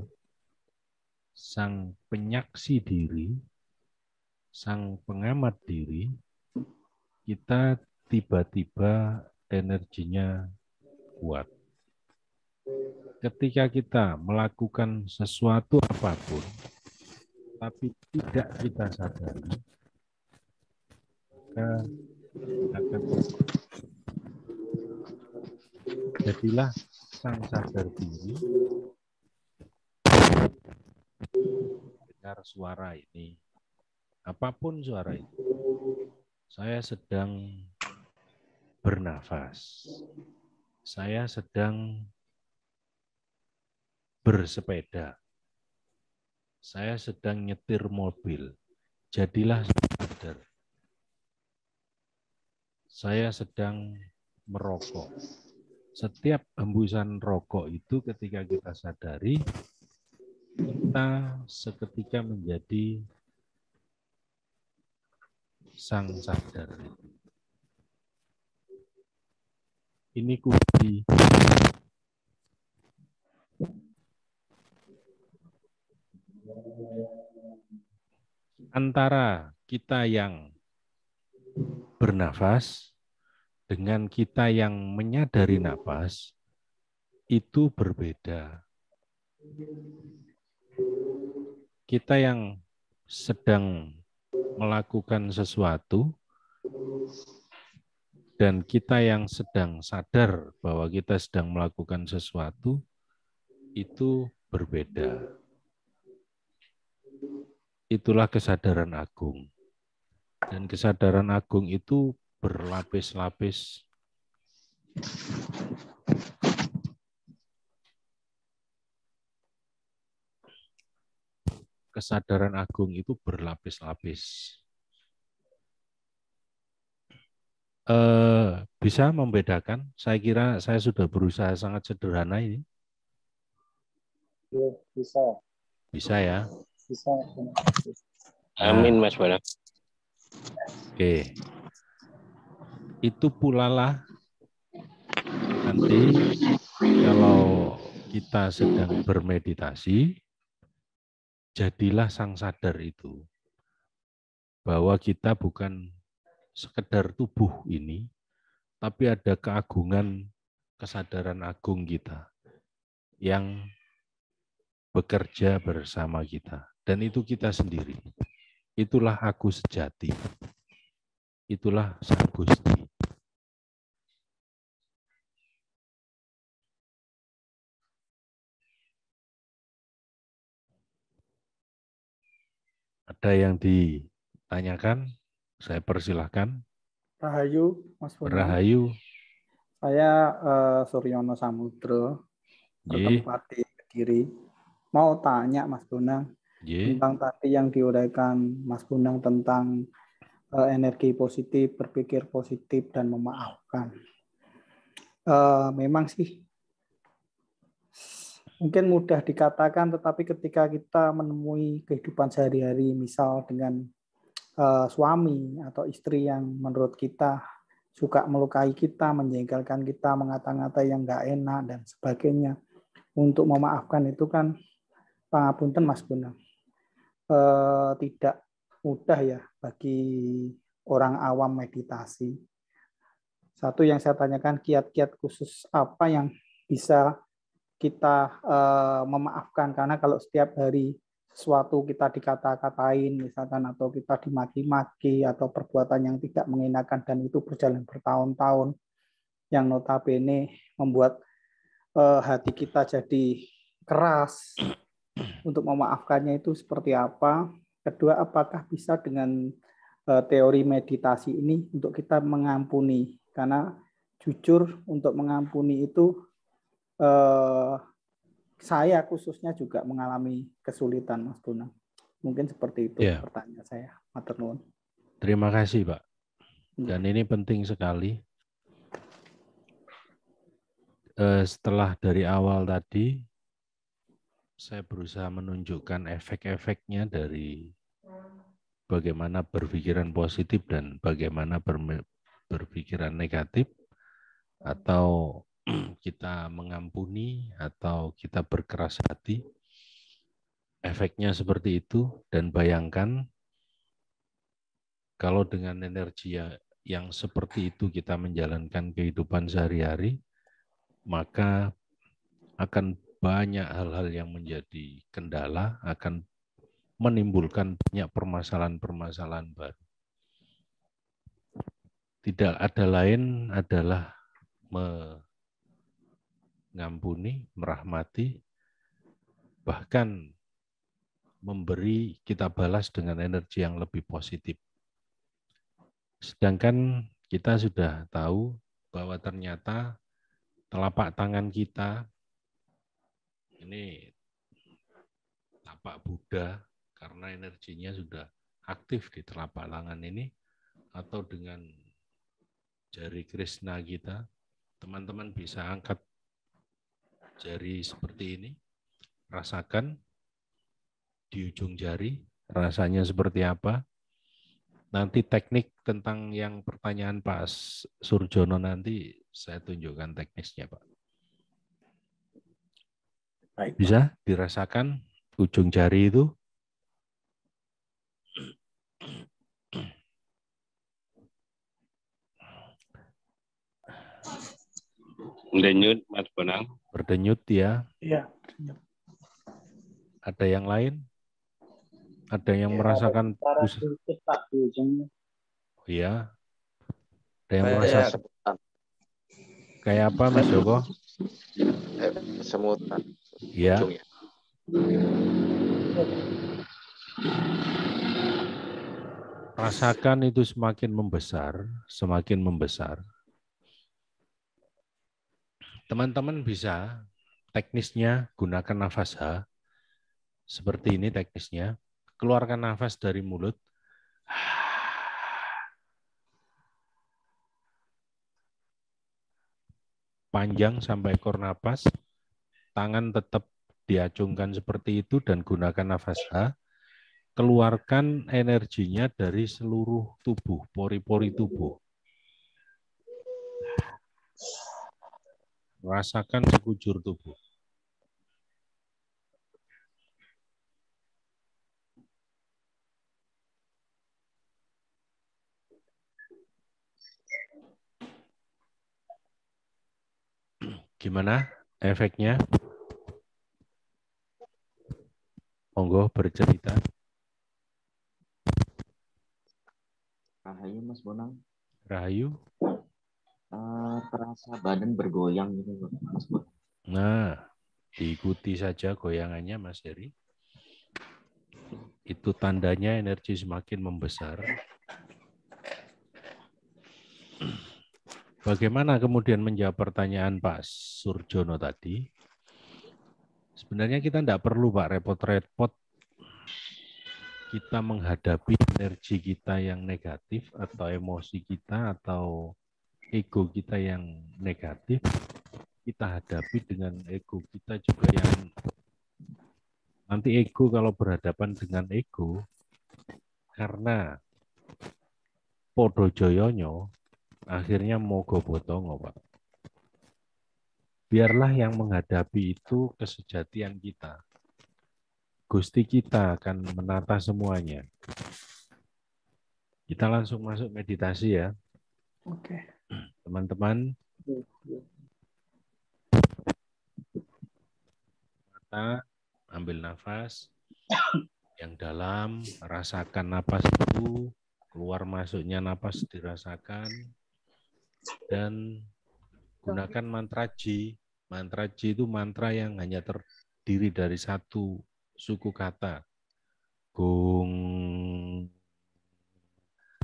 sang penyaksi diri, sang pengamat diri, kita tiba-tiba energinya kuat. Ketika kita melakukan sesuatu apapun, tapi tidak kita sadari, maka akan jadilah sang sadar diri. Dengar suara ini, apapun suara itu, saya sedang bernafas, saya sedang bersepeda, saya sedang nyetir mobil, jadilah sadar. Saya sedang merokok. Setiap hembusan rokok itu ketika kita sadari, kita seketika menjadi sang sadar. Ini kunci Antara kita yang bernafas dengan kita yang menyadari napas itu berbeda. Kita yang sedang melakukan sesuatu dan kita yang sedang sadar bahwa kita sedang melakukan sesuatu itu berbeda. Itulah kesadaran agung. Dan kesadaran agung itu berlapis-lapis. Kesadaran agung itu berlapis-lapis. Bisa membedakan? Saya kira saya sudah berusaha sangat sederhana ini. Bisa. Bisa ya? Bisa. Amin, Mas Bonang. Oke. Itu pula lah nanti kalau kita sedang bermeditasi, jadilah sang sadar itu. Bahwa kita bukan sekedar tubuh ini, tapi ada keagungan kesadaran agung kita yang bekerja bersama kita. Dan itu kita sendiri. Itulah aku sejati. Itulah Sang Gusti. Ada yang ditanyakan? Saya persilahkan. Rahayu, Mas Bonang. Rahayu. Saya Suryono Samudro, bertempat di Kediri. Mau tanya Mas Bonang tentang tadi yang diuraikan Mas Bonang tentang energi positif, berpikir positif, dan memaafkan. Memang sih mungkin mudah dikatakan, tetapi ketika kita menemui kehidupan sehari-hari, misal dengan suami atau istri yang menurut kita suka melukai kita, menjengkelkan kita, mengata-ngatai yang nggak enak, dan sebagainya, untuk memaafkan itu kan, pangapunten Mas Bonang, tidak mudah ya bagi orang awam meditasi. Satu yang saya tanyakan, kiat-kiat khusus apa yang bisa kita memaafkan, karena kalau setiap hari sesuatu kita dikata-katain misalkan, atau kita dimaki-maki, atau perbuatan yang tidak mengenakan, dan itu berjalan bertahun-tahun, yang notabene membuat hati kita jadi keras, untuk memaafkannya itu seperti apa? Kedua, apakah bisa dengan teori meditasi ini untuk kita mengampuni? Karena jujur untuk mengampuni itu saya khususnya juga mengalami kesulitan, Mas Bonang. Mungkin seperti itu pertanyaan saya. Matur nuwun. Terima kasih, Pak. Dan ini penting sekali. Setelah dari awal tadi, saya berusaha menunjukkan efek-efeknya dari bagaimana berpikiran positif dan bagaimana berpikiran negatif, atau kita mengampuni atau kita berkeras hati. Efeknya seperti itu, dan bayangkan kalau dengan energi yang seperti itu kita menjalankan kehidupan sehari-hari, maka akan banyak hal-hal yang menjadi kendala, akan menimbulkan banyak permasalahan-permasalahan baru. Tidak ada lain adalah mengampuni, merahmati, bahkan memberi, kita balas dengan energi yang lebih positif. Sedangkan kita sudah tahu bahwa ternyata telapak tangan kita ini tapak Buddha, karena energinya sudah aktif di telapak tangan ini, atau dengan jari Krishna kita, teman-teman bisa angkat jari seperti ini, rasakan di ujung jari, rasanya seperti apa. Nanti teknik tentang yang pertanyaan Pak Surjono nanti saya tunjukkan teknisnya, Pak. Baik, bisa dirasakan ujung jari itu. Berdenyut, Mas Bonang. Berdenyut ya. Iya. Ada yang lain? Ada yang merasakan sedikit Pak di ujungnya. Oh iya. Ada yang Kayak merasa kayak apa Mas Joko? Semutan. Iya. Ujungnya. Rasakan itu semakin membesar, semakin membesar. Teman-teman bisa teknisnya gunakan nafas H. Seperti ini teknisnya. Keluarkan nafas dari mulut. Panjang sampai ekor napas. Tangan tetap diacungkan seperti itu dan gunakan nafas H. Keluarkan energinya dari seluruh tubuh, pori-pori tubuh. Rasakan sekujur tubuh. Gimana efeknya? Monggo bercerita. Rahayu Mas Bonang. Rahayu. Terasa badan bergoyang gitu Mas Bonang. Nah, diikuti saja goyangannya Mas Heri. Itu tandanya energi semakin membesar. Bagaimana kemudian menjawab pertanyaan Pak Surjono tadi? Sebenarnya kita tidak perlu Pak repot-repot kita menghadapi energi kita yang negatif atau emosi kita atau ego kita yang negatif. Kita hadapi dengan ego kita juga yang nanti ego kalau berhadapan dengan ego karena podo joyonyo akhirnya mogo botongo Pak. Biarlah yang menghadapi itu kesejatian kita. Gusti kita akan menata semuanya. Kita langsung masuk meditasi ya. Oke. Teman-teman. Mata, ambil nafas yang dalam, rasakan napas itu, keluar masuknya napas dirasakan, dan gunakan mantra Ji. Mantra Ji itu mantra yang hanya terdiri dari satu suku kata. Gong.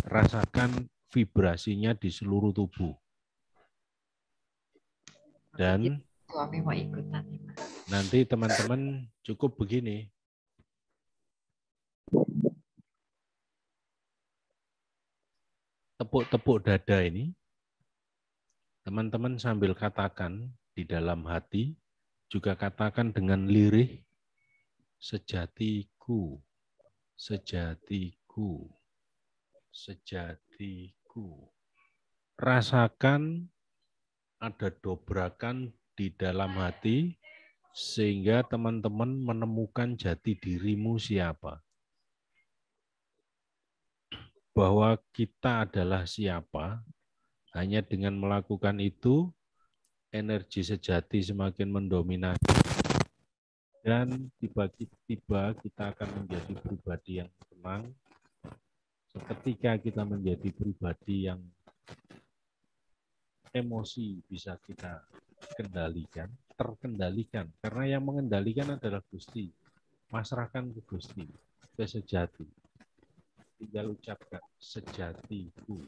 Rasakan vibrasinya di seluruh tubuh. Dan suami mau ikut nanti teman-teman cukup begini. Tepuk-tepuk dada ini. Teman-teman sambil katakan di dalam hati, juga katakan dengan lirih, sejatiku, sejatiku, sejatiku. Rasakan ada dobrakan di dalam hati, sehingga teman-teman menemukan jati dirimu siapa. Bahwa kita adalah siapa, hanya dengan melakukan itu, energi sejati semakin mendominasi. Dan tiba-tiba kita akan menjadi pribadi yang tenang. Seketika kita menjadi pribadi yang emosi bisa kita kendalikan, terkendalikan. Karena yang mengendalikan adalah Gusti. Masrahkan ke Gusti, ke sejati. Tinggal ucapkan sejatiku,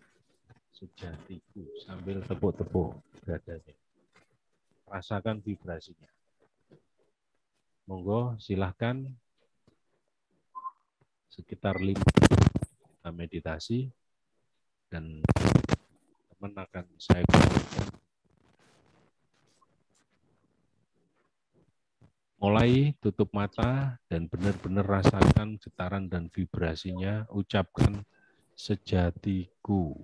sejatiku, sambil tepuk-tepuk dadanya. Rasakan vibrasinya. Monggo silahkan sekitar 5 menit meditasi dan teman akan saya mulai tutup mata dan benar-benar rasakan getaran dan vibrasinya, ucapkan sejatiku.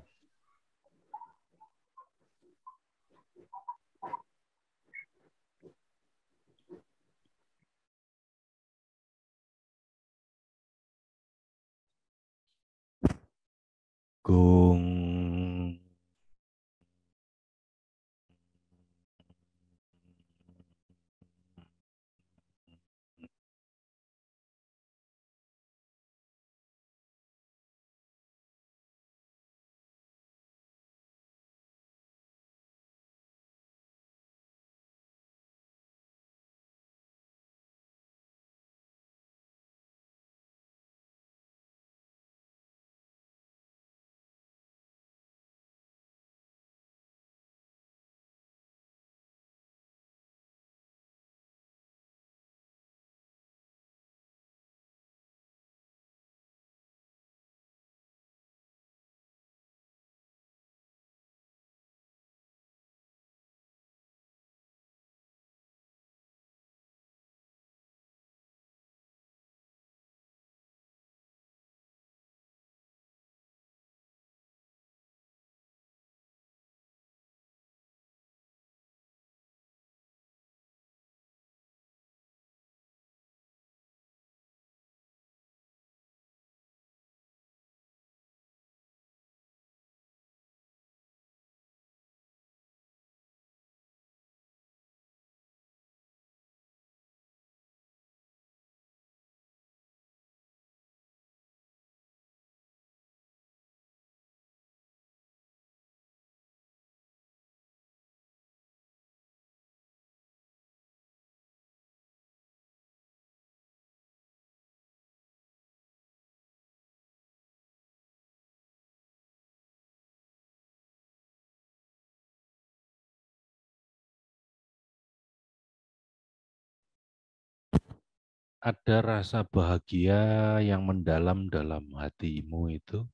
ada rasa bahagia yang mendalam dalam hatimu itu,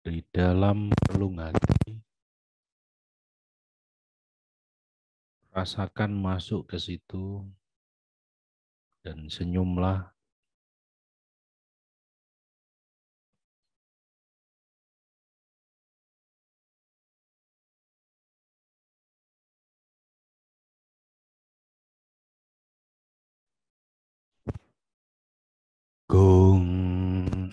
di dalam relung hati, rasakan masuk ke situ dan senyumlah. Gong.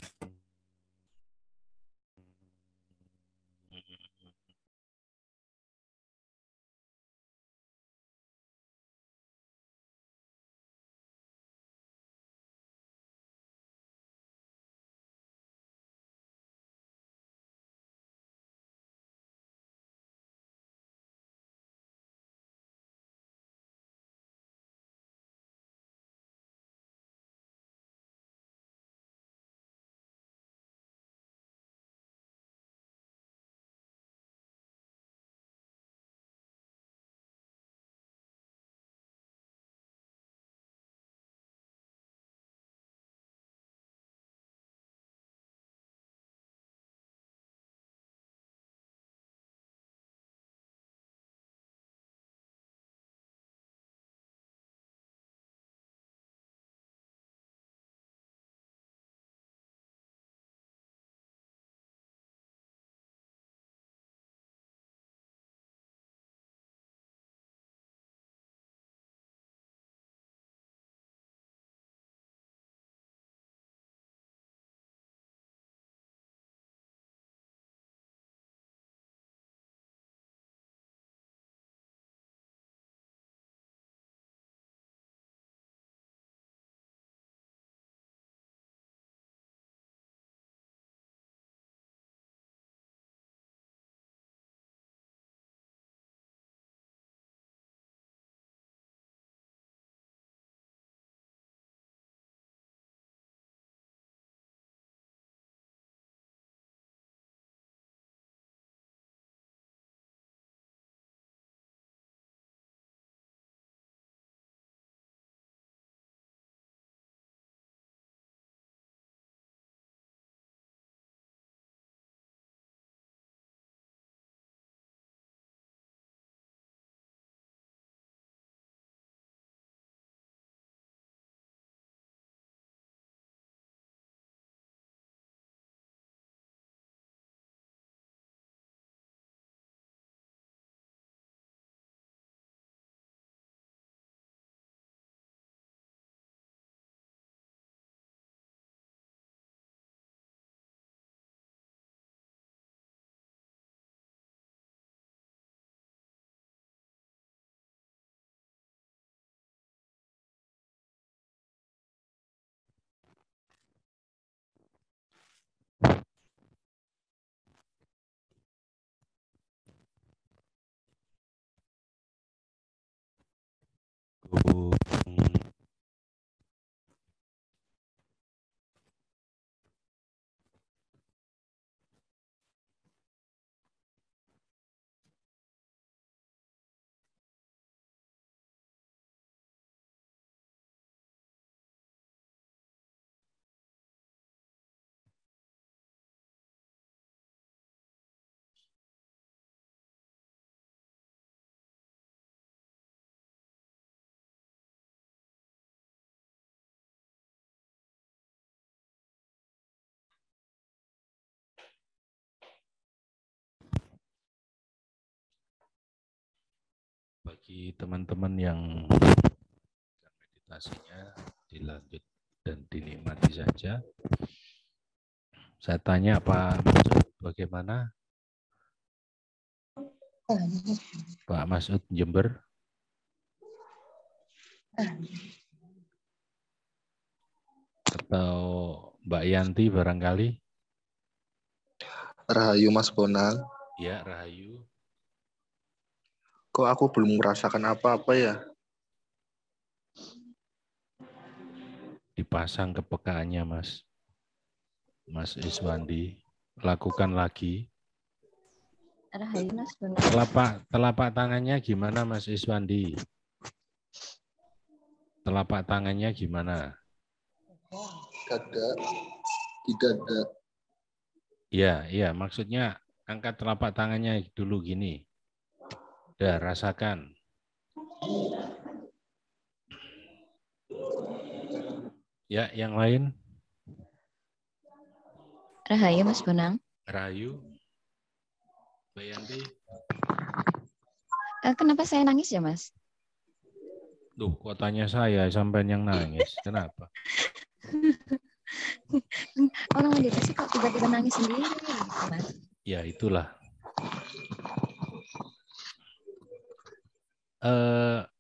Gong. Bagi teman-teman yang meditasinya dilanjut dan dinikmati saja. Saya tanya Pak Masud bagaimana? Pak Masud Jember. Atau Mbak Yanti barangkali? Rahayu Mas Bonang. Ya, Rahayu. Kok aku belum merasakan apa-apa ya? Dipasang kepekaannya, Mas. Mas Iswandi. Lakukan lagi. Rahayu Mas Bonang. Telapak tangannya gimana, Mas Iswandi? Telapak tangannya gimana? Dada, di dada. Iya, maksudnya angkat telapak tangannya dulu gini. Udah, rasakan. Ya, yang lain? Rahayu, Mas Bonang. Rahayu. Mbak Yanti. Kenapa saya nangis ya, Mas? Duh, kok tanya saya sampai yang nangis. Kenapa? Orang meditasi kok tiba-tiba nangis sendiri, Mas? Ya, itulah.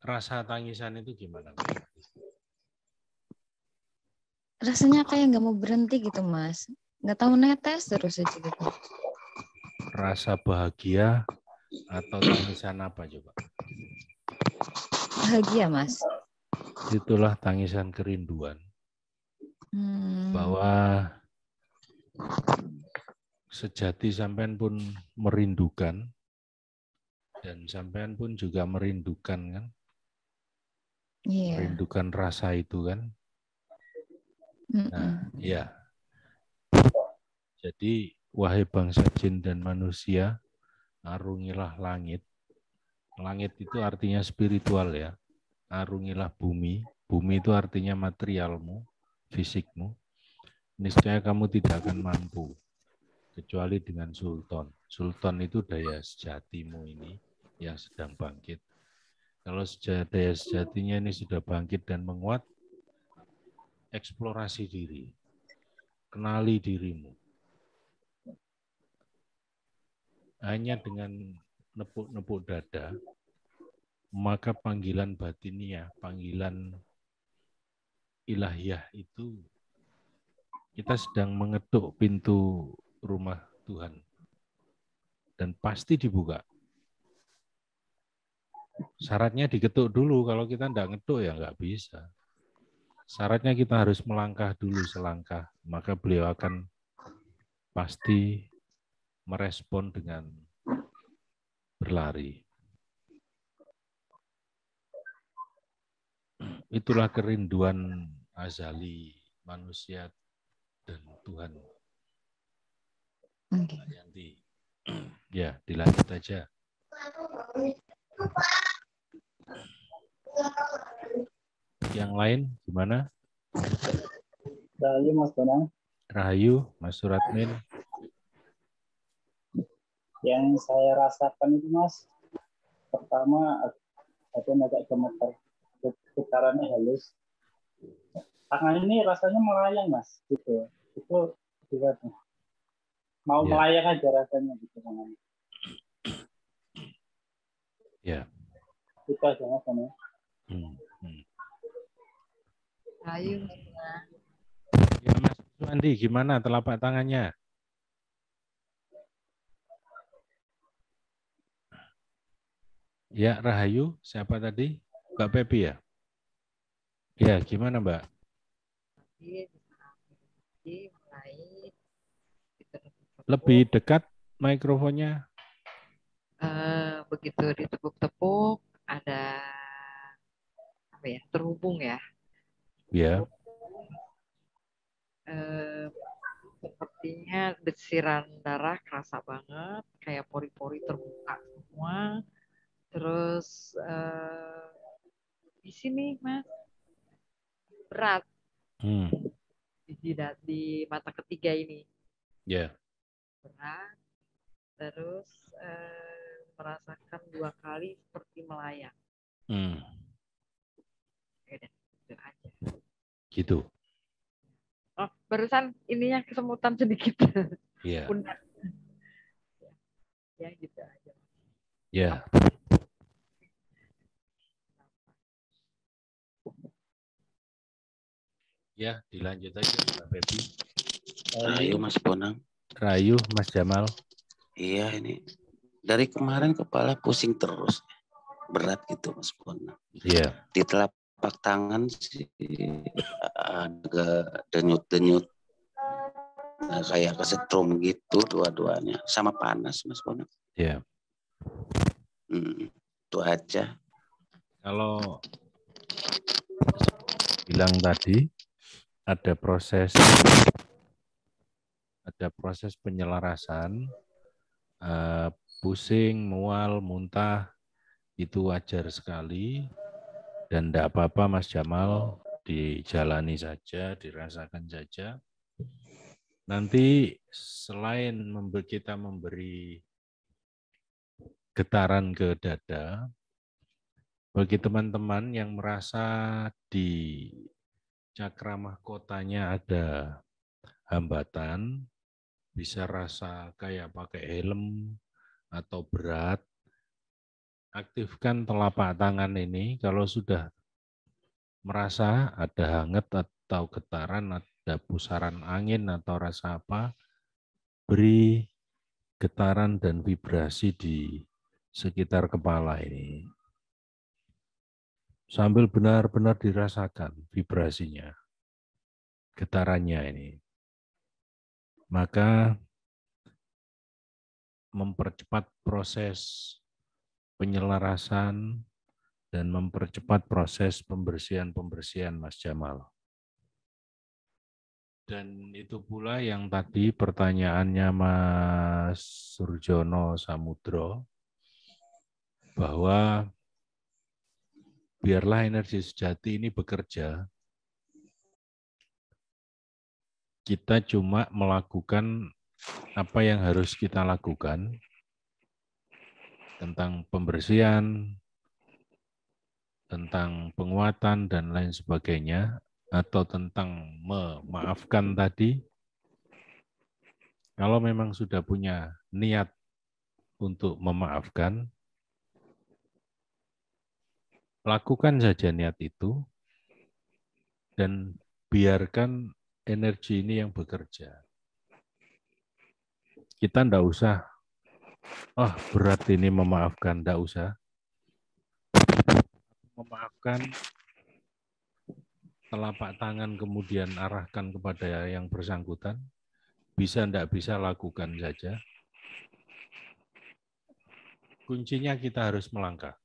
Rasa tangisan itu gimana? Rasanya kayak nggak mau berhenti gitu, Mas. Nggak tahu netes terus aja gitu. Rasa bahagia atau tangisan apa coba? Bahagia, Mas. Itulah tangisan kerinduan. Bahwa sejati sampean pun merindukan dan sampean pun juga merindukan kan? Yeah. Merindukan rasa itu kan? Nah, ya. Jadi wahai bangsa jin dan manusia, arungilah langit. Langit itu artinya spiritual ya. Arungilah bumi. Bumi itu artinya materialmu, fisikmu. Niscaya kamu tidak akan mampu kecuali dengan sultan. Sultan itu daya sejatimu ini yang sedang bangkit. Kalau daya sejatinya ini sudah bangkit dan menguat, eksplorasi diri. Kenali dirimu. Hanya dengan nepuk-nepuk dada, maka panggilan batiniah, panggilan ilahiyah itu kita sedang mengetuk pintu rumah Tuhan. Dan pasti dibuka. Syaratnya diketuk dulu, kalau kita tidak ngetuk ya nggak bisa. Syaratnya kita harus melangkah dulu selangkah, maka beliau akan pasti merespon dengan berlari. Itulah kerinduan azali manusia dan Tuhan. Yanti. Ya, dilanjut aja. Yang lain gimana? Rahayu, Mas Bonang. Rahayu, Mas Suratmin. Yang saya rasakan itu, Mas, pertama agak gemetar, getarannya halus. Tangan ini rasanya melayang, Mas, gitu. Itu juga mau melayang aja rasanya gitu tangannya. Ya. Itu aja, Mas. Rahayu, ya, Mas Suandi, gimana telapak tangannya? Ya, Rahayu, siapa tadi? Mbak Pepi ya? Ya, gimana Mbak? Lebih dekat mikrofonnya. Begitu ditepuk-tepuk, ada apa ya, terhubung ya. Ya. Sepertinya desiran darah kerasa banget, kayak pori-pori terbuka semua. Terus di sini, Mas, berat di jidat, di mata ketiga ini. Ya. Berat. Terus merasakan 2 kali seperti melayang. Udah, itu aja. Gitu. Oh, barusan ininya kesemutan sedikit. Iya. Ya, gitu aja. Ya. Ya, dilanjut aja Mbak Pepi. Rahayu, Mas Bonang. Rahayu, Mas Jamal. Iya, ini dari kemarin kepala pusing terus. Berat gitu, Mas Bonang. Iya. Di telapak tangan sih agak denyut-denyut. Nah, kayak kesetrum gitu dua-duanya. Sama panas, Mas Bonang. Iya. Itu aja. Kalau bilang tadi, ada proses penyelarasan, pusing, mual, muntah, itu wajar sekali, dan tidak apa-apa Mas Jamal, dijalani saja, dirasakan saja. Nanti selain kita memberi getaran ke dada, bagi teman-teman yang merasa di cakra mahkotanya ada hambatan, bisa rasa kayak pakai helm atau berat, aktifkan telapak tangan ini. Kalau sudah merasa ada hangat atau getaran, ada pusaran angin atau rasa apa, beri getaran dan vibrasi di sekitar kepala ini. Sambil benar-benar dirasakan vibrasinya, getarannya ini. Maka mempercepat proses penyelarasan dan mempercepat proses pembersihan Mas Jamal. Dan itu pula yang tadi pertanyaannya Mas Surjono Samudro, bahwa biarlah energi sejati ini bekerja, kita cuma melakukan apa yang harus kita lakukan tentang pembersihan, tentang penguatan, dan lain sebagainya, atau tentang memaafkan tadi. Kalau memang sudah punya niat untuk memaafkan, lakukan saja niat itu, dan biarkan energi ini yang bekerja. Kita enggak usah, berat ini memaafkan, enggak usah. Memaafkan, telapak tangan kemudian arahkan kepada yang bersangkutan, bisa enggak bisa lakukan saja. Kuncinya kita harus melangkah.